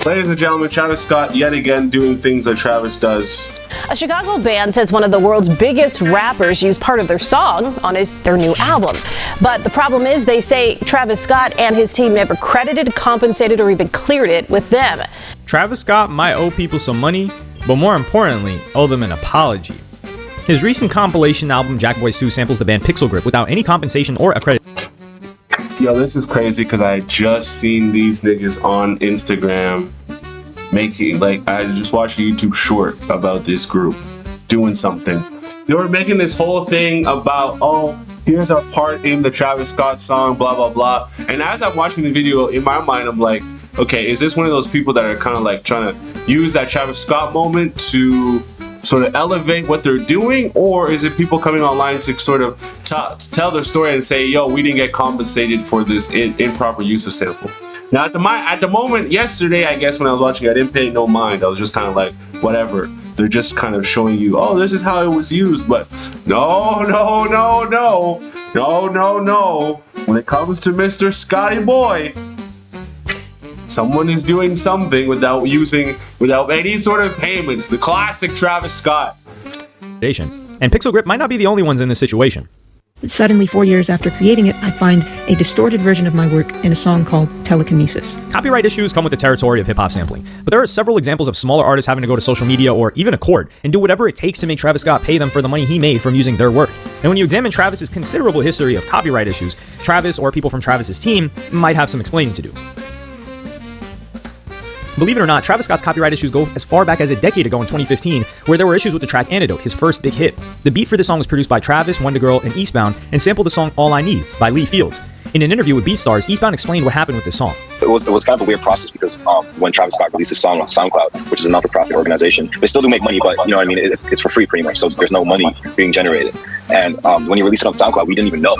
Ladies and gentlemen, Travis Scott yet again doing things that Travis does. A Chicago band says one of the world's biggest rappers used part of their song on their new album. But the problem is, they say Travis Scott and his team never credited, compensated, or even cleared it with them. Travis Scott might owe people some money, but more importantly, owe them an apology. His recent compilation album, Jack Boys 2, samples the band Pixel Grip without any compensation or accreditation. Yo, this is crazy because I just seen these niggas on Instagram making, I just watched a YouTube short about this group doing something. They were making this whole thing about, oh, here's our part in the Travis Scott song, blah, blah, blah. And as I'm watching the video, in my mind, I'm like, okay, is this one of those people that are kind of like trying to use that Travis Scott moment to sort of elevate what they're doing, or is it people coming online to sort of tell their story and say, yo, we didn't get compensated for this improper use of sample? Now at the moment, yesterday, I guess when I was watching, I didn't pay no mind. I was just kind of like, whatever. They're just kind of showing you, oh, this is how it was used. But no. When it comes to Mr. Scotty Boy, someone is doing something without any sort of payments. The classic Travis Scott. And Pixel Grip might not be the only ones in this situation. But suddenly, 4 years after creating it, I find a distorted version of my work in a song called Telekinesis. Copyright issues come with the territory of hip-hop sampling, but there are several examples of smaller artists having to go to social media or even a court and do whatever it takes to make Travis Scott pay them for the money he made from using their work. And when you examine Travis's considerable history of copyright issues, Travis or people from Travis's team might have some explaining to do. Believe it or not, Travis Scott's copyright issues go as far back as a decade ago in 2015, where there were issues with the track Antidote, his first big hit. The beat for this song was produced by Travis, Wonder Girl, and Eastbound, and sampled the song All I Need by Lee Fields. In an interview with BeatStars, Eastbound explained what happened with this song. It was kind of a weird process because when Travis Scott released his song on SoundCloud, which is a not-for-profit organization, they still do make money, but you know what I mean, it's for free pretty much, so there's no money being generated. And when you release it on SoundCloud, we didn't even know.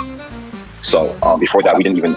So before that, we didn't even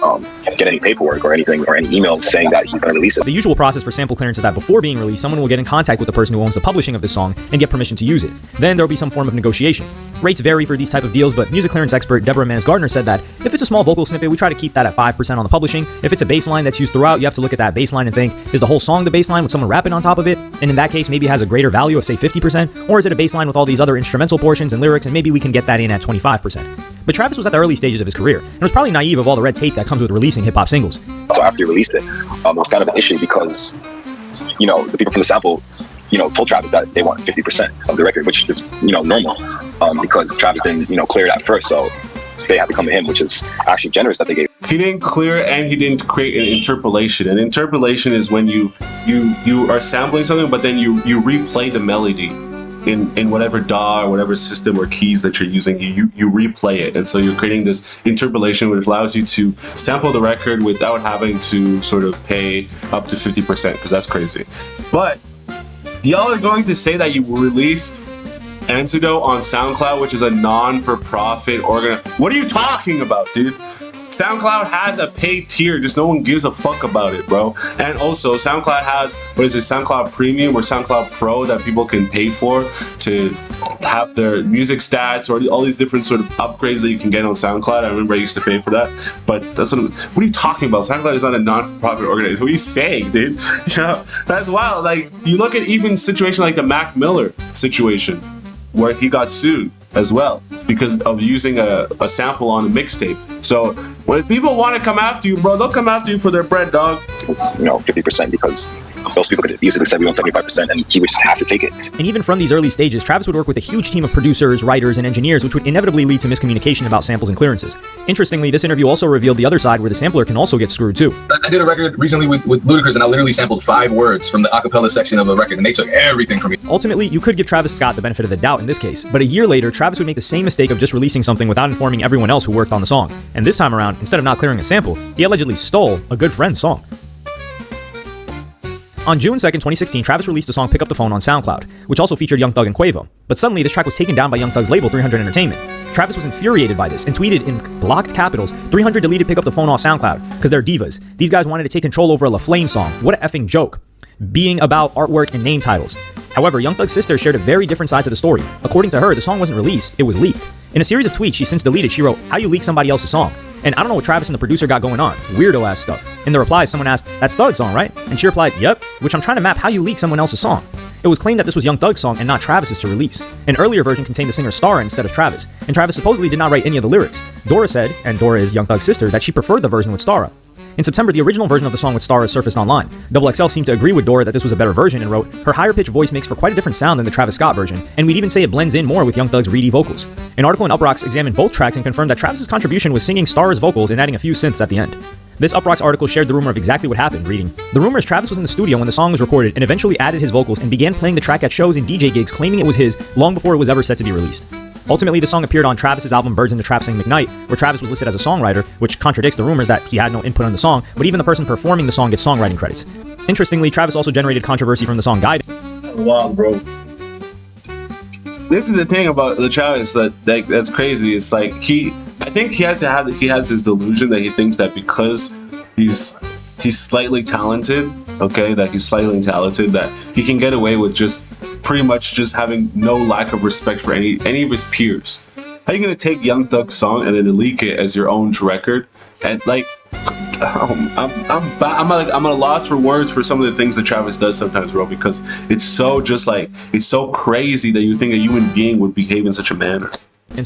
get any paperwork or anything or any emails saying that he's going to release it. The usual process for sample clearance is that before being released, someone will get in contact with the person who owns the publishing of this song and get permission to use it. Then there will be some form of negotiation. Rates vary for these type of deals, but music clearance expert Deborah Manis-Gardner said that if it's a small vocal snippet, we try to keep that at 5% on the publishing. If it's a bass line that's used throughout, you have to look at that bass line and think, is the whole song the bass line with someone rapping on top of it? And in that case, maybe it has a greater value of say 50%, or is it a bass line with all these other instrumental portions and lyrics, and maybe we can get that in at 25%. But Travis was at the early stages of his career, and was probably naive of all the red tape that comes with releasing hip-hop singles. So after he released it, it was kind of an issue because, you know, the people from the sample, you know, told Travis that they want 50% of the record, which is, you know, normal, because Travis didn't, you know, clear it at first, so they had to come to him, which is actually generous that they gave. He didn't clear it and he didn't create an interpolation. An interpolation is when you are sampling something, but then you replay the melody in whatever DAW or whatever system or keys that you're using. You replay it, and so you're creating this interpolation which allows you to sample the record without having to sort of pay up to 50%, because that's crazy. But y'all are going to say that you released Antidote on SoundCloud, which is a non-for-profit What are you talking about, dude? SoundCloud has a paid tier, just no one gives a fuck about it, bro. And also, SoundCloud had, SoundCloud Premium or SoundCloud Pro that people can pay for to have their music stats or all these different sort of upgrades that you can get on SoundCloud. I remember I used to pay for that, but what are you talking about? SoundCloud is not a non-for-profit organization. What are you saying, dude? Yeah, that's wild. Like, you look at even situation like the Mac Miller situation, where he got sued as well because of using a sample on a mixtape. So when people want to come after you, bro, they'll come after you for their bread, dog. It's, you know, 50% because those people could easily say we want 75%, and he would just have to take it. And even from these early stages, Travis would work with a huge team of producers, writers, and engineers, which would inevitably lead to miscommunication about samples and clearances. Interestingly, this interview also revealed the other side where the sampler can also get screwed too. I did a record recently with Ludacris, and I literally sampled 5 words from the acapella section of the record, and they took everything from me. Ultimately, you could give Travis Scott the benefit of the doubt in this case, but a year later, Travis would make the same mistake of just releasing something without informing everyone else who worked on the song. And this time around, instead of not clearing a sample, he allegedly stole a good friend's song. On June 2nd, 2016, Travis released the song Pick Up the Phone on SoundCloud, which also featured Young Thug and Quavo. But suddenly, this track was taken down by Young Thug's label, 300 Entertainment. Travis was infuriated by this and tweeted in blocked capitals, 300 deleted Pick Up the Phone off SoundCloud, because they're divas. These guys wanted to take control over a La Flame song. What a effing joke. Being about artwork and name titles. However, Young Thug's sister shared a very different side to the story. According to her, the song wasn't released, it was leaked. In a series of tweets she since deleted, she wrote, "How you leak somebody else's song?" And I don't know what Travis and the producer got going on. Weirdo ass stuff. In the replies, someone asked, "That's Thug's song, right?" And she replied, "Yep," which I'm trying to map how you leak someone else's song. It was claimed that this was Young Thug's song and not Travis's to release. An earlier version contained the singer Starrah instead of Travis, and Travis supposedly did not write any of the lyrics. Dora said, and Dora is Young Thug's sister, that she preferred the version with Starrah. In September, the original version of the song with Starrah surfaced online. XXL seemed to agree with Dora that this was a better version and wrote, "Her higher-pitched voice makes for quite a different sound than the Travis Scott version, and we'd even say it blends in more with Young Thug's reedy vocals." An article in Uproxx examined both tracks and confirmed that Travis's contribution was singing Starrah's vocals and adding a few synths at the end. This Uproxx article shared the rumor of exactly what happened, reading, "The rumor is Travis was in the studio when the song was recorded and eventually added his vocals and began playing the track at shows and DJ gigs claiming it was his long before it was ever set to be released." Ultimately, the song appeared on Travis's album Birds in the Trap Sing McKnight, where Travis was listed as a songwriter, which contradicts the rumors that he had no input on the song, but even the person performing the song gets songwriting credits. Interestingly, Travis also generated controversy from the song Guiding. Wow, bro. This is the thing about the Travis that's crazy. It's like I think he has this delusion that he thinks that because he's slightly talented, okay, that he can get away with just pretty much just having no lack of respect for any of his peers. How are you gonna take Young Thug's song and then leak it as your own record? And like, I'm at a loss for words for some of the things that Travis does sometimes, bro, because it's so crazy that you think a human being would behave in such a manner.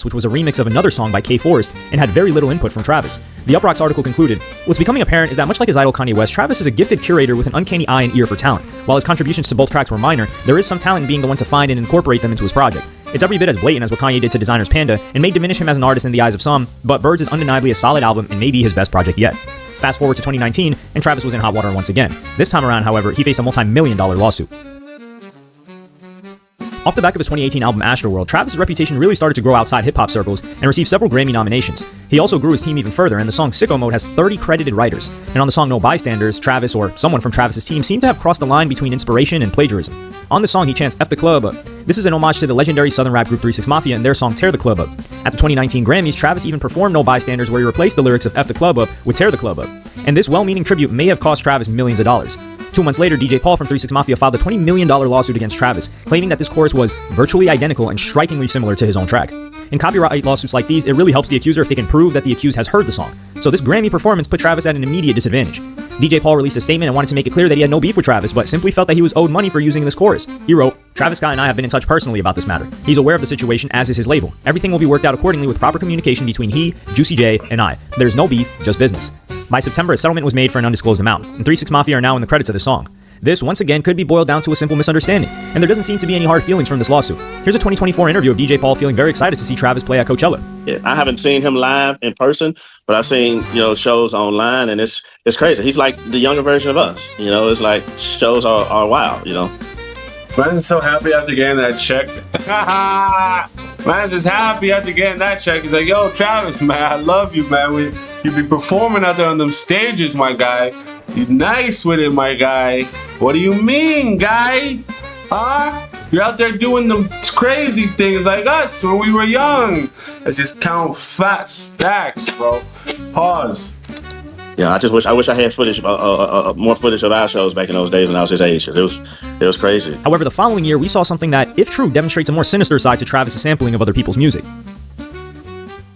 Which was a remix of another song by K Forest and had very little input from Travis. The Uproxx article concluded, "What's becoming apparent is that much like his idol Kanye West, Travis is a gifted curator with an uncanny eye and ear for talent. While his contributions to both tracks were minor, there is some talent in being the one to find and incorporate them into his project. It's every bit as blatant as what Kanye did to Designer's Panda and may diminish him as an artist in the eyes of some, but Birds is undeniably a solid album and maybe his best project yet." Fast forward to 2019, and Travis was in hot water once again. This time around, however, he faced a multi-million-dollar lawsuit. Off the back of his 2018 album Astroworld, Travis' reputation really started to grow outside hip-hop circles and received several Grammy nominations. He also grew his team even further, and the song Sicko Mode has 30 credited writers. And on the song No Bystanders, Travis, or someone from Travis' team, seemed to have crossed the line between inspiration and plagiarism. On the song, he chants "F the Club Up." This is an homage to the legendary southern rap group 3 6 Mafia and their song Tear the Club Up. At the 2019 Grammys, Travis even performed No Bystanders, where he replaced the lyrics of "F the Club Up" with "Tear the Club Up." And this well-meaning tribute may have cost Travis millions of dollars. 2 months later, DJ Paul from 3 6 Mafia filed a $20 million lawsuit against Travis, claiming that this chorus was virtually identical and strikingly similar to his own track. In copyright lawsuits like these, it really helps the accuser if they can prove that the accused has heard the song. So this Grammy performance put Travis at an immediate disadvantage. DJ Paul released a statement and wanted to make it clear that he had no beef with Travis, but simply felt that he was owed money for using this chorus. He wrote, "Travis Scott and I have been in touch personally about this matter. He's aware of the situation, as is his label. Everything will be worked out accordingly with proper communication between he, Juicy J, and I. There's no beef, just business." By September, a settlement was made for an undisclosed amount, and 3 6 Mafia are now in the credits of the song. This, once again, could be boiled down to a simple misunderstanding, and there doesn't seem to be any hard feelings from this lawsuit. Here's a 2024 interview of DJ Paul feeling very excited to see Travis play at Coachella. Yeah, I haven't seen him live in person, but I've seen, shows online, and it's crazy. He's like the younger version of us. It's like shows are wild, Man's so happy after getting that check. Man's just happy after getting that check. He's like, "Yo, Travis, man, I love you, man. You be performing out there on them stages, my guy. You nice with it, my guy. What do you mean, guy? Huh? You're out there doing them crazy things like us when we were young. Let's just count fat stacks, bro." Pause. Yeah, I wish I had footage, more footage of our shows back in those days when I was his age, because it was crazy. However, the following year, we saw something that, if true, demonstrates a more sinister side to Travis' sampling of other people's music.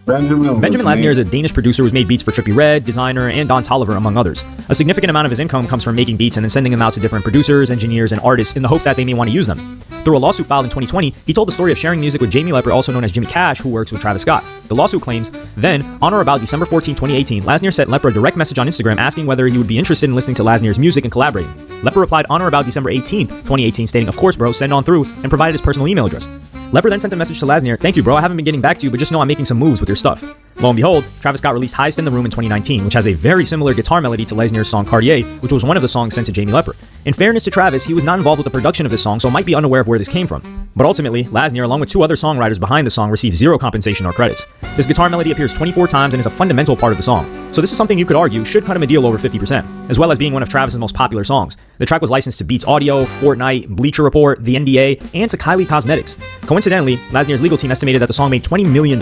Benjamin Lasnier is a Danish producer who's made beats for Trippie Redd, Designer, and Don Toliver, among others. A significant amount of his income comes from making beats and then sending them out to different producers, engineers, and artists in the hopes that they may want to use them. Through a lawsuit filed in 2020, he told the story of sharing music with Jamie Lepper, also known as Jimmy Cash, who works with Travis Scott. The lawsuit claims, then, on or about December 14, 2018, Lasnier sent Lepper a direct message on Instagram asking whether he would be interested in listening to Lasnier's music and collaborating. Lepper replied on or about December 18, 2018, stating, "Of course, bro, send on through," and provided his personal email address. Lepper then sent a message to Lasnier, "Thank you, bro, I haven't been getting back to you, but just know I'm making some moves with your stuff." Lo and behold, Travis Scott released Highest in the Room in 2019, which has a very similar guitar melody to Lasnier's song Cartier, which was one of the songs sent to Jamie Lepper. In fairness to Travis, he was not involved with the production of this song, so might be unaware of where this came from. But ultimately, Lasnier, along with 2 other songwriters behind the song, received 0 compensation or credits. This guitar melody appears 24 times and is a fundamental part of the song. So this is something you could argue should cut him a deal over 50%, as well as being one of Travis' most popular songs. The track was licensed to Beats Audio, Fortnite, Bleacher Report, the NDA, and to Kylie Cosmetics. Coincidentally, Lasnier's legal team estimated that the song made $20 million.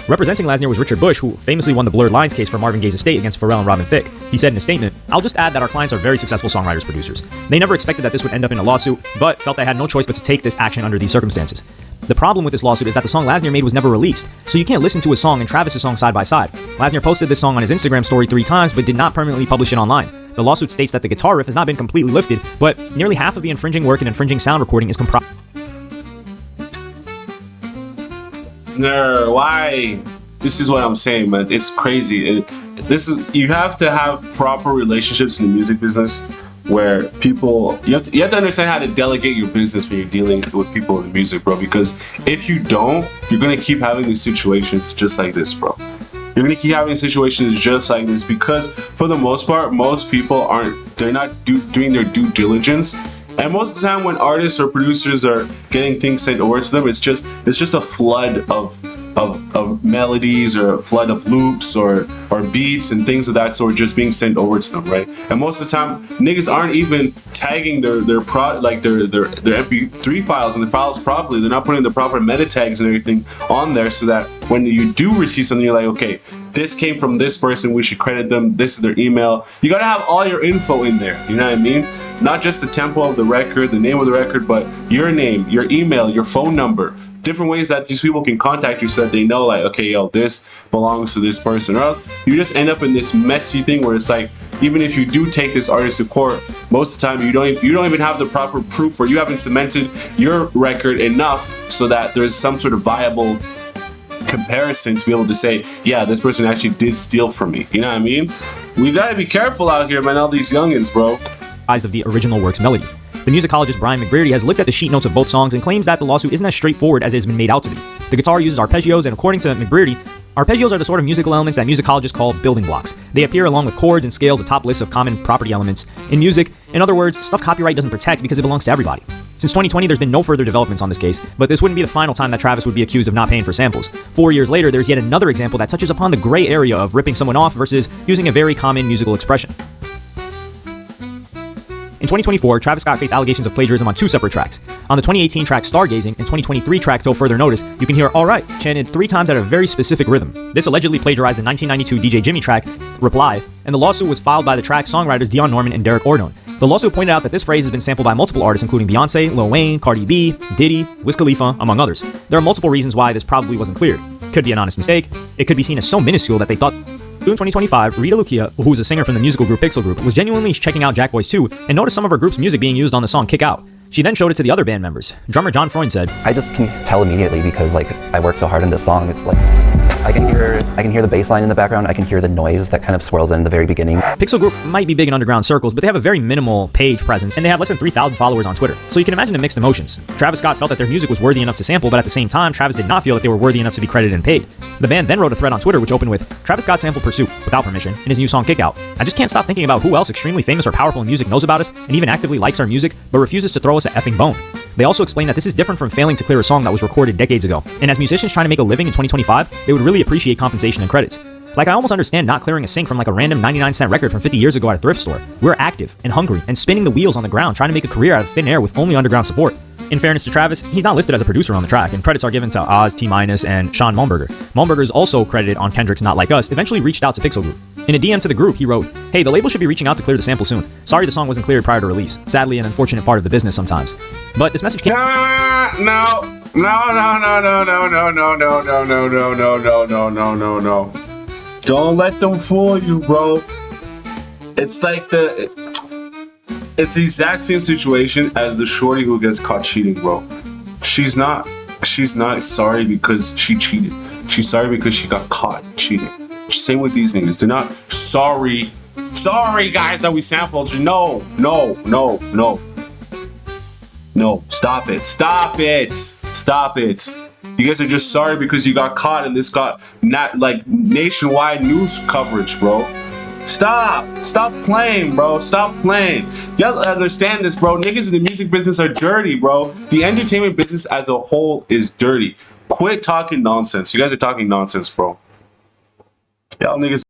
Representing Lasnier was Richard Bush, who famously won the Blurred Lines case for Marvin Gaye's estate against Pharrell and Robin Thicke. He said in a statement, "I'll just add that our clients are very successful songwriters producers. They never expected that this would end up in a lawsuit, but felt they had no choice but to take this action under these circumstances. The problem with this lawsuit is that the song Lasnier made was never released, so you can't listen to his song and Travis' song side by side. Lasnier posted this song on his Instagram story 3 times, but did not permanently publish it online. The lawsuit states that the guitar riff has not been completely lifted, but nearly half of the infringing work and infringing sound recording is comprised." Why? This is what I'm saying, man. It's crazy. You have to have proper relationships in the music business where people, you have to understand how to delegate your business when you're dealing with people in music, bro. Because if you don't, you're gonna keep having these situations just like this, bro. You're gonna keep having situations just like this because, for the most part, most people they're not doing their due diligence. And most of the time when artists or producers are getting things sent over to them, it's just a flood of melodies or a flood of loops or beats and things of that sort just being sent over to them, right? And most of the time, niggas aren't even tagging their MP3 files and the files properly. They're not putting the proper meta tags and everything on there so that when you do receive something, you're like, okay, this came from this person, we should credit them, this is their email. You gotta have all your info in there, you know what I mean? Not just the tempo of the record, the name of the record, but your name, your email, your phone number. Different ways that these people can contact you so that they know, like, okay, yo, this belongs to this person. Or else you just end up in this messy thing where it's like, even if you do take this artist to court, most of the time you don't even have the proper proof, or you haven't cemented your record enough so that there's some sort of viable comparison to be able to say, yeah, this person actually did steal from me. You know what I mean? We gotta be careful out here, man. All these youngins, bro. Of the original work's melody. The musicologist Brian McBrearty has looked at the sheet notes of both songs and claims that the lawsuit isn't as straightforward as it has been made out to be. The guitar uses arpeggios, and according to McBrearty, arpeggios are the sort of musical elements that musicologists call building blocks. They appear along with chords and scales atop lists of common property elements in music. In other words, stuff copyright doesn't protect because it belongs to everybody. Since 2020, there's been no further developments on this case, but this wouldn't be the final time that Travis would be accused of not paying for samples. 4 years later, there's yet another example that touches upon the gray area of ripping someone off versus using a very common musical expression. In 2024, Travis Scott faced allegations of plagiarism on 2 separate tracks. On the 2018 track Stargazing and 2023 track Till Further Notice, you can hear Alright chanted 3 times at a very specific rhythm. This allegedly plagiarized the 1992 DJ Jimmy track Reply, and the lawsuit was filed by the track songwriters Dion Norman and Derek Ordone. The lawsuit pointed out that this phrase has been sampled by multiple artists including Beyonce, Lil Wayne, Cardi B, Diddy, Wiz Khalifa, among others. There are multiple reasons why this probably wasn't cleared. Could be an honest mistake. It could be seen as so minuscule that they thought. In 2025, Rita Lucia, who's a singer from the musical group Pixel Group, was genuinely checking out Jack Boys 2 and noticed some of her group's music being used on the song Kick Out. She then showed it to the other band members. Drummer John Freund said, "I just can tell immediately because I worked so hard in this song. It's like I can hear the bass line in the background. I can hear the noise that kind of swirls in the very beginning." Pixel Group might be big in underground circles, but they have a very minimal page presence, and they have less than 3,000 followers on Twitter. So you can imagine the mixed emotions. Travis Scott felt that their music was worthy enough to sample, but at the same time, Travis did not feel that they were worthy enough to be credited and paid. The band then wrote a thread on Twitter which opened with, "Travis Scott sampled Pursuit, without permission, in his new song Kick Out. I just can't stop thinking about who else extremely famous or powerful in music knows about us, and even actively likes our music, but refuses to throw us a effing bone." They also explained that this is different from failing to clear a song that was recorded decades ago, and as musicians trying to make a living in 2025, they would really appreciate compensation and credits. Like, I almost understand not clearing a sync from like a random 99-cent record from 50 years ago at a thrift store. We're active and hungry and spinning the wheels on the ground trying to make a career out of thin air with only underground support. In fairness to Travis, he's not listed as a producer on the track, and credits are given to Oz, T- and Sean Malmberger. Malmberger is also credited on Kendrick's Not Like Us, eventually reached out to Pixel Group. In a DM to the group, he wrote, "Hey, the label should be reaching out to clear the sample soon. Sorry the song wasn't cleared prior to release. Sadly, an unfortunate part of the business sometimes." But this message came... No. Don't let them fool you, bro. It's like it's the exact same situation as the shorty who gets caught cheating, bro. She's not sorry because she cheated. She's sorry because she got caught cheating. Same with these niggas. They're not sorry guys that we sampled you. No. Stop it. You guys are just sorry because you got caught and this got not like nationwide news coverage, bro. Stop playing, bro. Stop playing. Y'all understand this, bro. Niggas in the music business are dirty, bro. The entertainment business as a whole is dirty. Quit talking nonsense. You guys are talking nonsense, bro. Y'all niggas